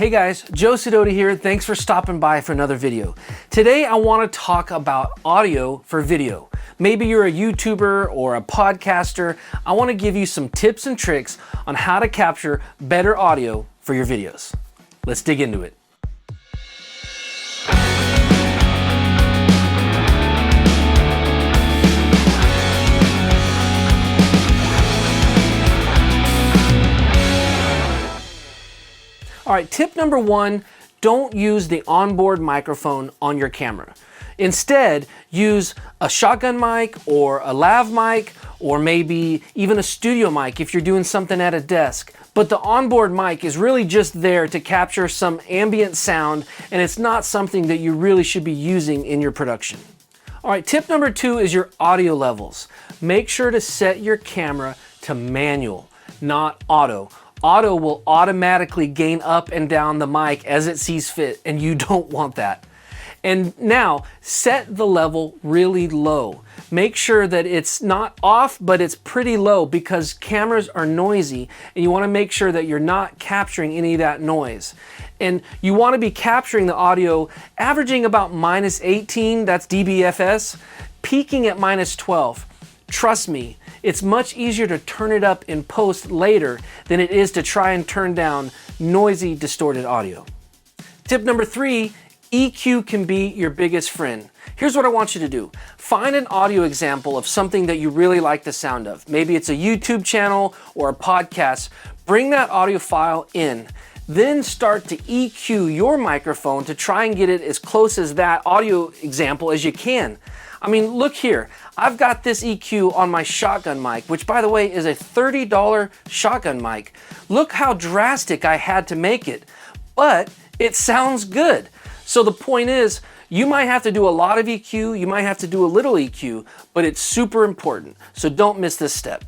Hey guys, Joe Sidoti here. Thanks for stopping by for another video. Today I want to talk about audio for video. Maybe you're a YouTuber or a podcaster. I want to give you some tips and tricks on how to capture better audio for your videos. Let's dig into it. All right, tip number one, don't use the onboard microphone on your camera. Instead, use a shotgun mic or a lav mic or maybe even a studio mic if you're doing something at a desk. But the onboard mic is really just there to capture some ambient sound, and it's not something that you really should be using in your production. All right, tip number two is your audio levels. Make sure to set your camera to manual, not auto. Auto will automatically gain up and down the mic as it sees fit, and you don't want that. And now, set the level really low. Make sure that it's not off, but it's pretty low because cameras are noisy, and you want to make sure that you're not capturing any of that noise. And you want to be capturing the audio averaging about -18, that's dBFS, peaking at -12. Trust me, it's much easier to turn it up in post later than it is to try and turn down noisy, distorted audio. Tip number three, EQ can be your biggest friend. Here's what I want you to do. Find an audio example of something that you really like the sound of. Maybe it's a YouTube channel or a podcast. Bring that audio file in. Then start to EQ your microphone to try and get it as close as that audio example as you can. I mean, look here. I've got this EQ on my shotgun mic, which by the way is a $30 shotgun mic. Look how drastic I had to make it, but it sounds good. So the point is, you might have to do a lot of EQ, you might have to do a little EQ, but it's super important. So don't miss this step.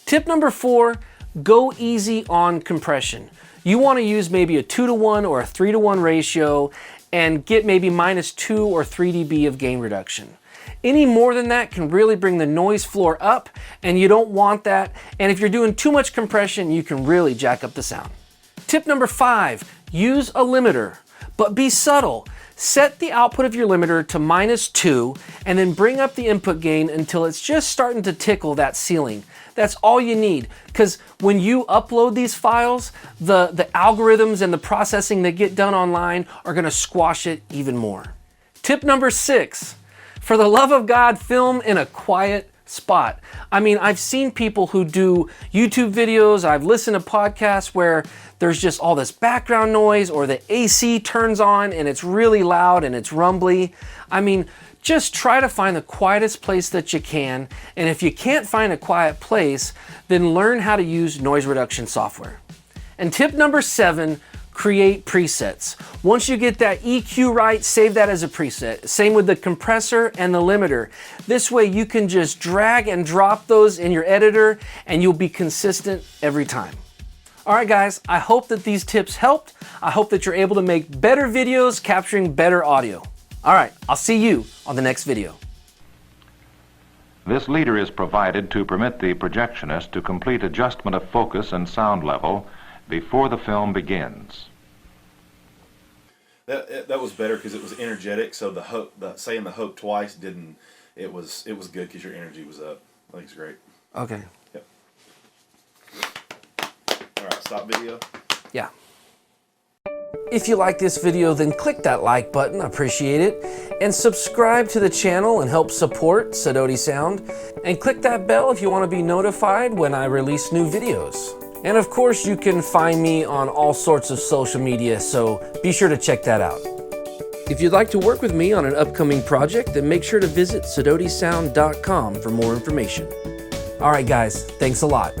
Tip number four, go easy on compression. You want to use maybe a 2:1 or a 3:1 ratio and get maybe -2 or 3 dB of gain reduction. Any more than that can really bring the noise floor up, and you don't want that. And if you're doing too much compression, you can really jack up the sound. Tip number five, use a limiter, but be subtle. Set the output of your limiter to -2 and then bring up the input gain until it's just starting to tickle that ceiling. That's all you need, because when you upload these files, the algorithms and the processing that get done online are going to squash it even more. Tip number six, for the love of God, film in a quiet spot. I mean, I've seen people who do YouTube videos, I've listened to podcasts where there's just all this background noise or the AC turns on and it's really loud and it's rumbly. I mean, just try to find the quietest place that you can, and if you can't find a quiet place, then learn how to use noise reduction software. And tip number seven, create presets. Once you get that EQ right, save that as a preset. Same with the compressor and the limiter. This way you can just drag and drop those in your editor and you'll be consistent every time. All right guys, I hope that these tips helped. I hope that you're able to make better videos capturing better audio. All right, I'll see you on the next video. This leader is provided to permit the projectionist to complete adjustment of focus and sound level before the film begins. That was better because it was energetic. So the hook, saying the hook twice didn't. It was good because your energy was up. I think it's great. Okay. Yep. All right, stop video. Yeah. If you like this video, then click that like button, I appreciate it, and subscribe to the channel and help support Sidoti Sound, and click that bell if you want to be notified when I release new videos. And of course, you can find me on all sorts of social media, so be sure to check that out. If you'd like to work with me on an upcoming project, then make sure to visit sidotisound.com for more information. All right, guys, thanks a lot.